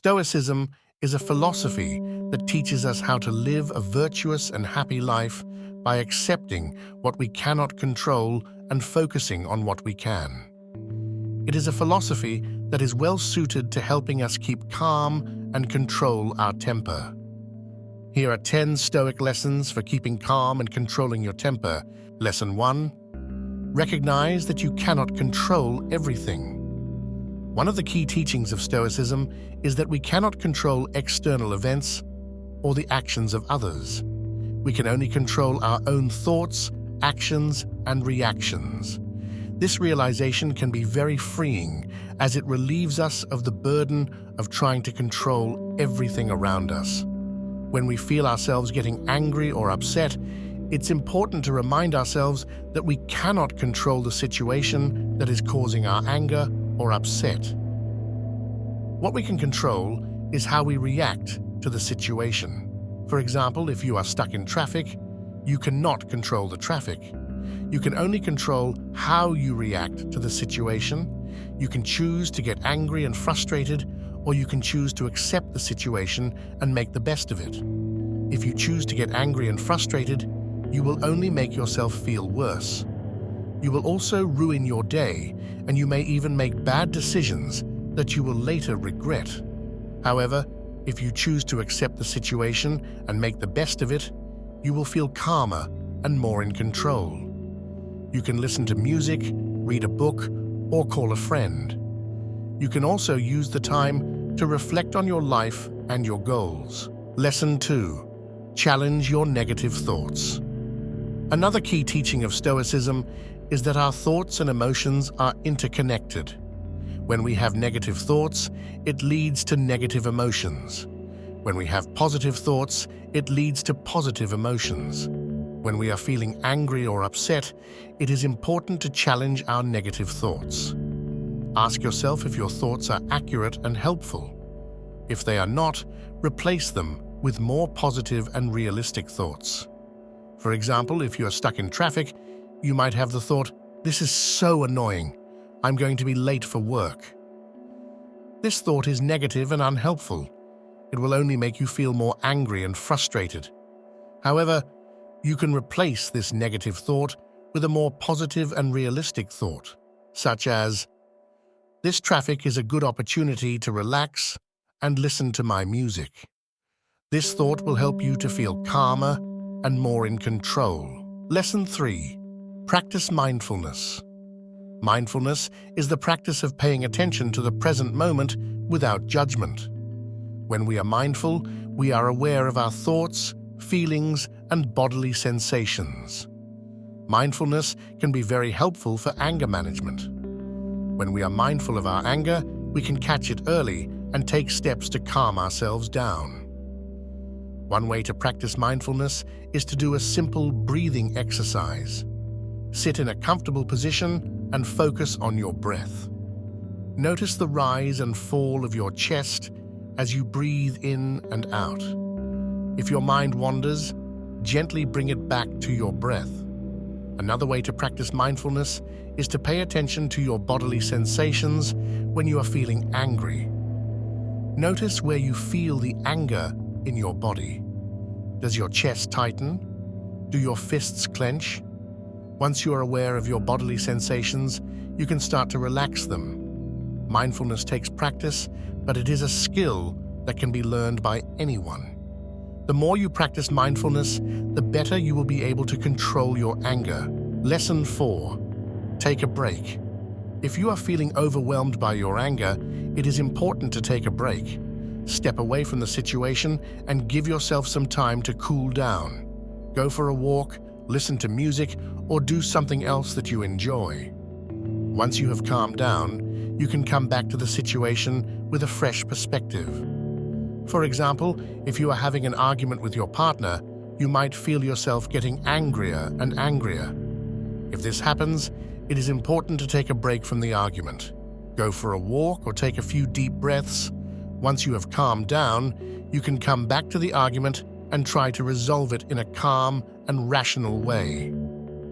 Stoicism is a philosophy that teaches us how to live a virtuous and happy life by accepting what we cannot control and focusing on what we can. It is a philosophy that is well suited to helping us keep calm and control our temper. Here are 10 Stoic lessons for keeping calm and controlling your temper. Lesson 1. Recognize that you cannot control everything. One of the key teachings of Stoicism is that we cannot control external events or the actions of others. We can only control our own thoughts, actions, and reactions. This realization can be very freeing as it relieves us of the burden of trying to control everything around us. When we feel ourselves getting angry or upset, it's important to remind ourselves that we cannot control the situation that is causing our anger or upset. What we can control is how we react to the situation. For example, if you are stuck in traffic, you cannot control the traffic. You can only control how you react to the situation. You can choose to get angry and frustrated, or you can choose to accept the situation and make the best of it. If you choose to get angry and frustrated, you will only make yourself feel worse. You will also ruin your day, and you may even make bad decisions that you will later regret. However, if you choose to accept the situation and make the best of it, you will feel calmer and more in control. You can listen to music, read a book, or call a friend. You can also use the time to reflect on your life and your goals. Lesson 2. Challenge your negative thoughts. Another key teaching of Stoicism is that our thoughts and emotions are interconnected. When we have negative thoughts, it leads to negative emotions. When we have positive thoughts, it leads to positive emotions. When we are feeling angry or upset, it is important to challenge our negative thoughts. Ask yourself if your thoughts are accurate and helpful. If they are not, replace them with more positive and realistic thoughts. For example, if you are stuck in traffic, you might have the thought, "This is so annoying. I'm going to be late for work." This thought is negative and unhelpful. It will only make you feel more angry and frustrated. However, you can replace this negative thought with a more positive and realistic thought, such as, "This traffic is a good opportunity to relax and listen to my music." This thought will help you to feel calmer and more in control. Lesson 3. Practice mindfulness. Mindfulness is the practice of paying attention to the present moment without judgment. When we are mindful, we are aware of our thoughts, feelings, and bodily sensations. Mindfulness can be very helpful for anger management. When we are mindful of our anger, we can catch it early and take steps to calm ourselves down. One way to practice mindfulness is to do a simple breathing exercise. Sit in a comfortable position and focus on your breath. Notice the rise and fall of your chest as you breathe in and out. If your mind wanders, gently bring it back to your breath. Another way to practice mindfulness is to pay attention to your bodily sensations when you are feeling angry. Notice where you feel the anger in your body. Does your chest tighten? Do your fists clench? Once you are aware of your bodily sensations, you can start to relax them. Mindfulness takes practice, but it is a skill that can be learned by anyone. The more you practice mindfulness, the better you will be able to control your anger. Lesson 4. Take a break. If you are feeling overwhelmed by your anger, it is important to take a break. Step away from the situation and give yourself some time to cool down. Go for a walk, listen to music, or do something else that you enjoy. Once you have calmed down, you can come back to the situation with a fresh perspective. For example, if you are having an argument with your partner, you might feel yourself getting angrier and angrier. If this happens, it is important to take a break from the argument. Go for a walk or take a few deep breaths. Once you have calmed down, you can come back to the argument and try to resolve it in a calm and rational way.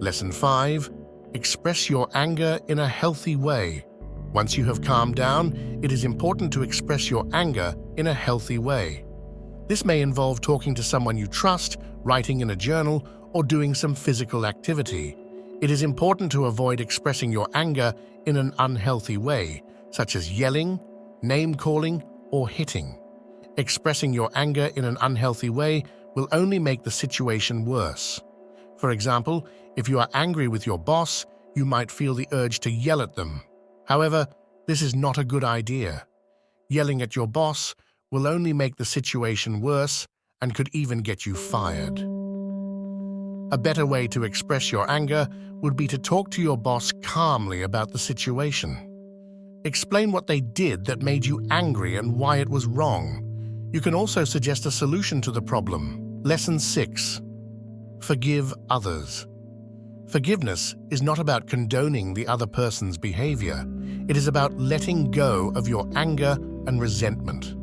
Lesson 5. Express your anger in a healthy way. Once you have calmed down, it is important to express your anger in a healthy way. This may involve talking to someone you trust, writing in a journal, or doing some physical activity. It is important to avoid expressing your anger in an unhealthy way, such as yelling, name-calling, or hitting. Expressing your anger in an unhealthy way will only make the situation worse. For example, if you are angry with your boss, you might feel the urge to yell at them. However, this is not a good idea. Yelling at your boss will only make the situation worse and could even get you fired. A better way to express your anger would be to talk to your boss calmly about the situation. Explain what they did that made you angry and why it was wrong. You can also suggest a solution to the problem. Lesson 6. Forgive others. Forgiveness is not about condoning the other person's behavior. It is about letting go of your anger and resentment.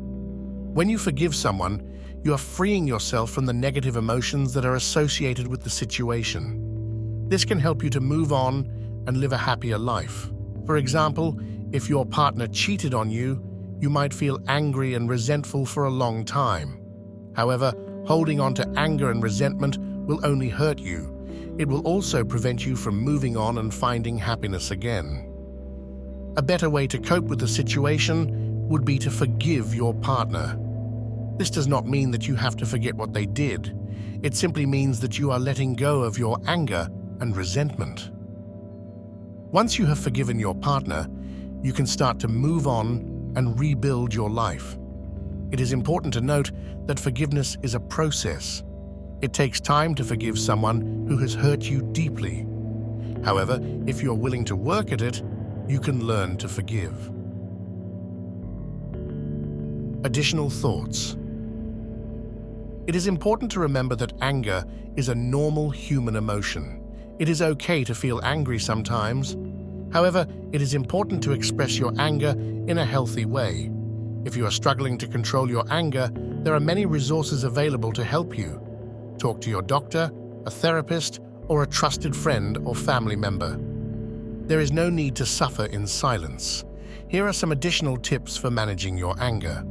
When you forgive someone, you are freeing yourself from the negative emotions that are associated with the situation. This can help you to move on and live a happier life. For example, if your partner cheated on you, you might feel angry and resentful for a long time. However, holding on to anger and resentment will only hurt you. It will also prevent you from moving on and finding happiness again. A better way to cope with the situation would be to forgive your partner. This does not mean that you have to forget what they did. It simply means that you are letting go of your anger and resentment. Once you have forgiven your partner, you can start to move on and rebuild your life. It is important to note that forgiveness is a process. It takes time to forgive someone who has hurt you deeply. However, if you're willing to work at it, you can learn to forgive. Additional thoughts. It is important to remember that anger is a normal human emotion. It is okay to feel angry sometimes. However, it is important to express your anger in a healthy way. If you are struggling to control your anger, there are many resources available to help you. Talk to your doctor, a therapist, or a trusted friend or family member. There is no need to suffer in silence. Here are some additional tips for managing your anger.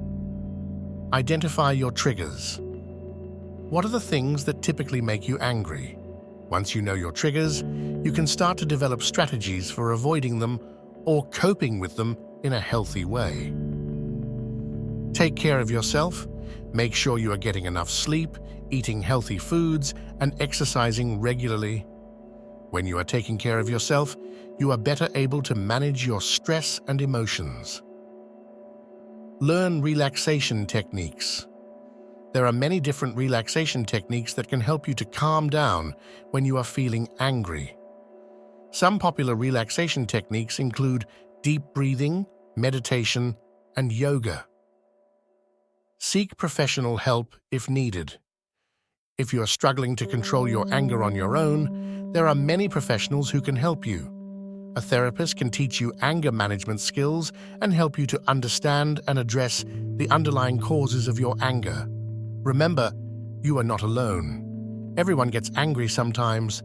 Identify your triggers. What are the things that typically make you angry? Once you know your triggers, you can start to develop strategies for avoiding them or coping with them in a healthy way. Take care of yourself. Make sure you are getting enough sleep, eating healthy foods, and exercising regularly. When you are taking care of yourself, you are better able to manage your stress and emotions. Learn relaxation techniques. There are many different relaxation techniques that can help you to calm down when you are feeling angry. Some popular relaxation techniques include deep breathing, meditation, and yoga. Seek professional help if needed. If you are struggling to control your anger on your own, there are many professionals who can help you. A therapist can teach you anger management skills and help you to understand and address the underlying causes of your anger. Remember, you are not alone. Everyone gets angry sometimes.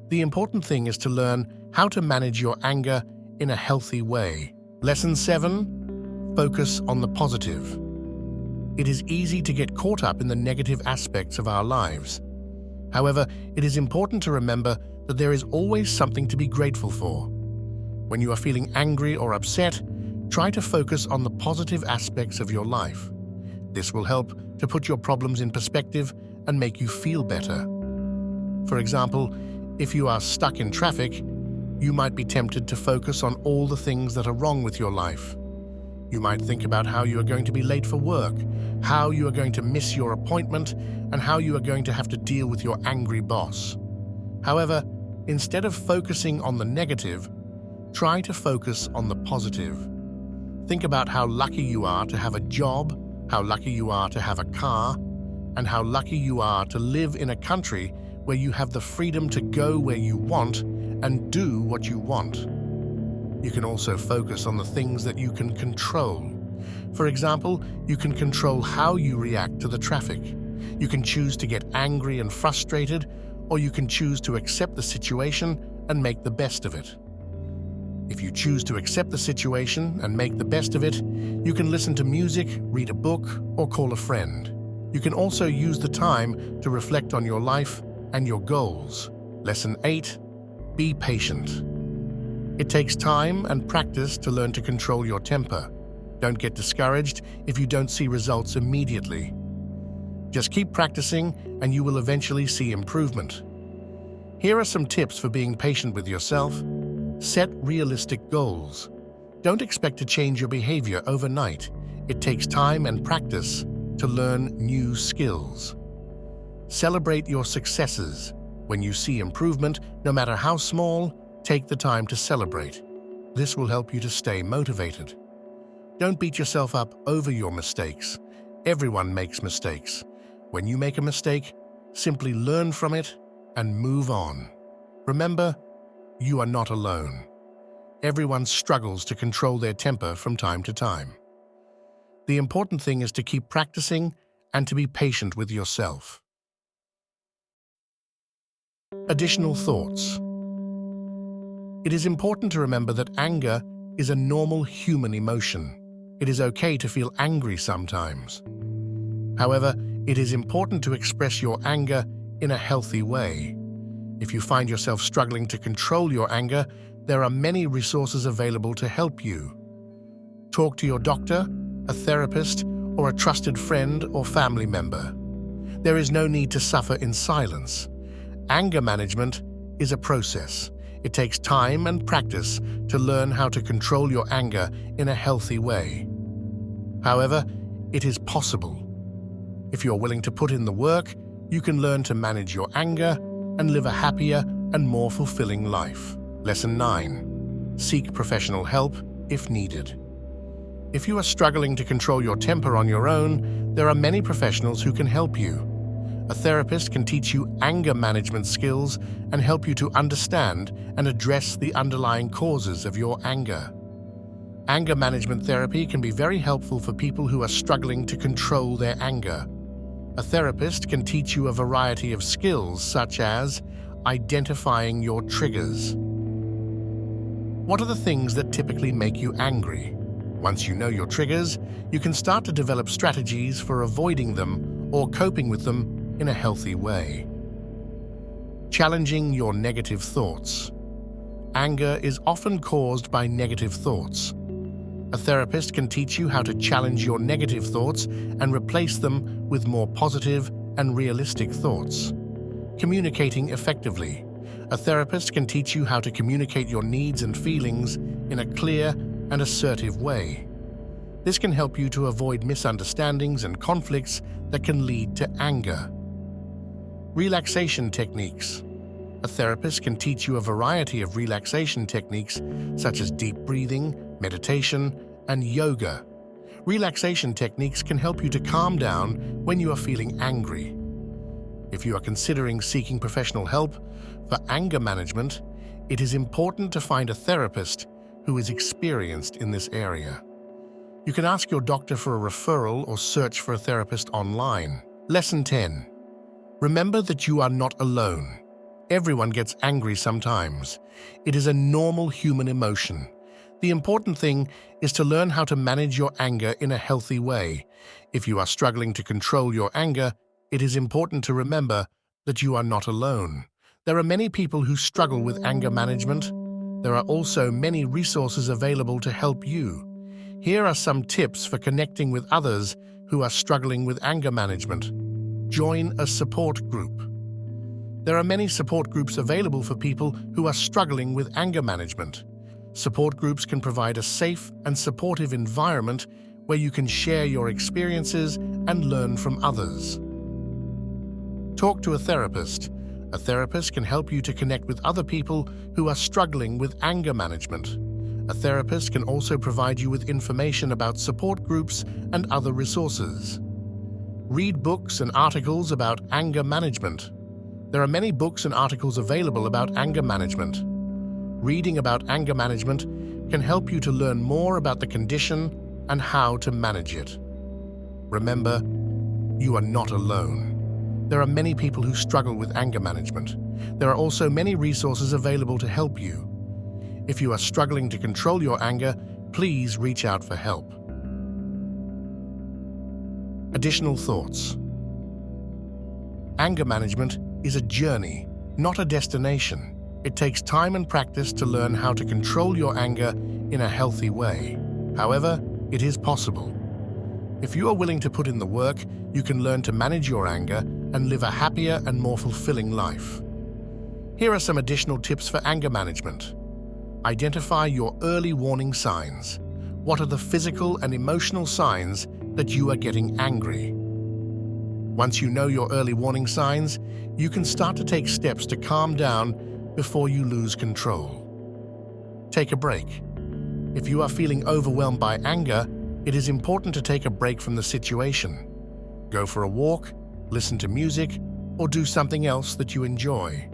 The important thing is to learn how to manage your anger in a healthy way. Lesson 7. Focus on the positive. It is easy to get caught up in the negative aspects of our lives. However, it is important to remember that there is always something to be grateful for. When you are feeling angry or upset, try to focus on the positive aspects of your life. This will help to put your problems in perspective and make you feel better. For example, if you are stuck in traffic, you might be tempted to focus on all the things that are wrong with your life. You might think about how you are going to be late for work, how you are going to miss your appointment, and how you are going to have to deal with your angry boss. However, instead of focusing on the negative, try to focus on the positive. Think about how lucky you are to have a job, how lucky you are to have a car, and how lucky you are to live in a country where you have the freedom to go where you want and do what you want. You can also focus on the things that you can control. For example, you can control how you react to the traffic. You can choose to get angry and frustrated, or you can choose to accept the situation and make the best of it. If you choose to accept the situation and make the best of it, you can listen to music, read a book, or call a friend. You can also use the time to reflect on your life and your goals. Lesson 8. Be patient. It takes time and practice to learn to control your temper. Don't get discouraged if you don't see results immediately. Just keep practicing and you will eventually see improvement. Here are some tips for being patient with yourself. Set realistic goals. Don't expect to change your behavior overnight. It takes time and practice to learn new skills. Celebrate your successes. When you see improvement, no matter how small, take the time to celebrate. This will help you to stay motivated. Don't beat yourself up over your mistakes. Everyone makes mistakes. When you make a mistake, simply learn from it and move on. Remember, you are not alone. Everyone struggles to control their temper from time to time. The important thing is to keep practicing and to be patient with yourself. Additional thoughts. It is important to remember that anger is a normal human emotion. It is okay to feel angry sometimes. However, it is important to express your anger in a healthy way. If you find yourself struggling to control your anger, there are many resources available to help you. Talk to your doctor, a therapist, or a trusted friend or family member. There is no need to suffer in silence. Anger management is a process. It takes time and practice to learn how to control your anger in a healthy way. However, it is possible. If you're willing to put in the work, you can learn to manage your anger and live a happier and more fulfilling life. Lesson 9. Seek professional help if needed. If you are struggling to control your temper on your own, there are many professionals who can help you. A therapist can teach you anger management skills and help you to understand and address the underlying causes of your anger. Anger management therapy can be very helpful for people who are struggling to control their anger. A therapist can teach you a variety of skills such as identifying your triggers. What are the things that typically make you angry? Once you know your triggers, you can start to develop strategies for avoiding them or coping with them in a healthy way. Challenging your negative thoughts. Anger is often caused by negative thoughts. A therapist can teach you how to challenge your negative thoughts and replace them with more positive and realistic thoughts. Communicating effectively. A therapist can teach you how to communicate your needs and feelings in a clear and assertive way. This can help you to avoid misunderstandings and conflicts that can lead to anger. Relaxation techniques. A therapist can teach you a variety of relaxation techniques such as deep breathing, meditation, and yoga. Relaxation techniques can help you to calm down when you are feeling angry. If you are considering seeking professional help for anger management, it is important to find a therapist who is experienced in this area. You can ask your doctor for a referral or search for a therapist online. Lesson 10. Remember that you are not alone. Everyone gets angry sometimes. It is a normal human emotion. The important thing is to learn how to manage your anger in a healthy way. If you are struggling to control your anger, it is important to remember that you are not alone. There are many people who struggle with anger management. There are also many resources available to help you. Here are some tips for connecting with others who are struggling with anger management. Join a support group. There are many support groups available for people who are struggling with anger management. Support groups can provide a safe and supportive environment where you can share your experiences and learn from others. Talk to a therapist. A therapist can help you to connect with other people who are struggling with anger management. A therapist can also provide you with information about support groups and other resources. Read books and articles about anger management. There are many books and articles available about anger management. Reading about anger management can help you to learn more about the condition and how to manage it. Remember, you are not alone. There are many people who struggle with anger management. There are also many resources available to help you. If you are struggling to control your anger, please reach out for help. Additional thoughts. Anger management is a journey, not a destination. It takes time and practice to learn how to control your anger in a healthy way. However, it is possible. If you are willing to put in the work, you can learn to manage your anger and live a happier and more fulfilling life. Here are some additional tips for anger management. Identify your early warning signs. What are the physical and emotional signs that you are getting angry? Once you know your early warning signs, you can start to take steps to calm down before you lose control. Take a break. If you are feeling overwhelmed by anger, it is important to take a break from the situation. Go for a walk, listen to music, or do something else that you enjoy.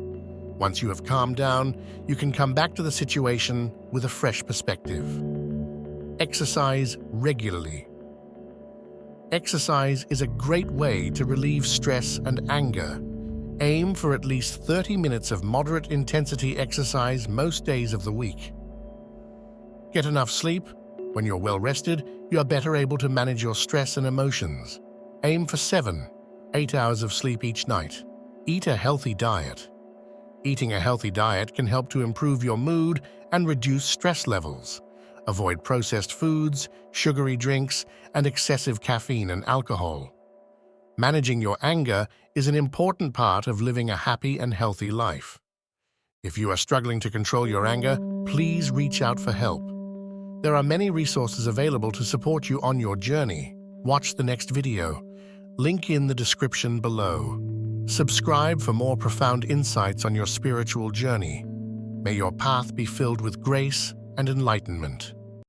Once you have calmed down, you can come back to the situation with a fresh perspective. Exercise regularly. Exercise is a great way to relieve stress and anger. Aim for at least 30 minutes of moderate intensity exercise most days of the week. Get enough sleep. When you're well rested, you are better able to manage your stress and emotions. Aim for 7-8 hours of sleep each night. Eat a healthy diet. Eating a healthy diet can help to improve your mood and reduce stress levels. Avoid processed foods, sugary drinks, and excessive caffeine and alcohol. Managing your anger is an important part of living a happy and healthy life. If you are struggling to control your anger, please reach out for help. There are many resources available to support you on your journey. Watch the next video. Link in the description below. Subscribe for more profound insights on your spiritual journey. May your path be filled with grace and enlightenment.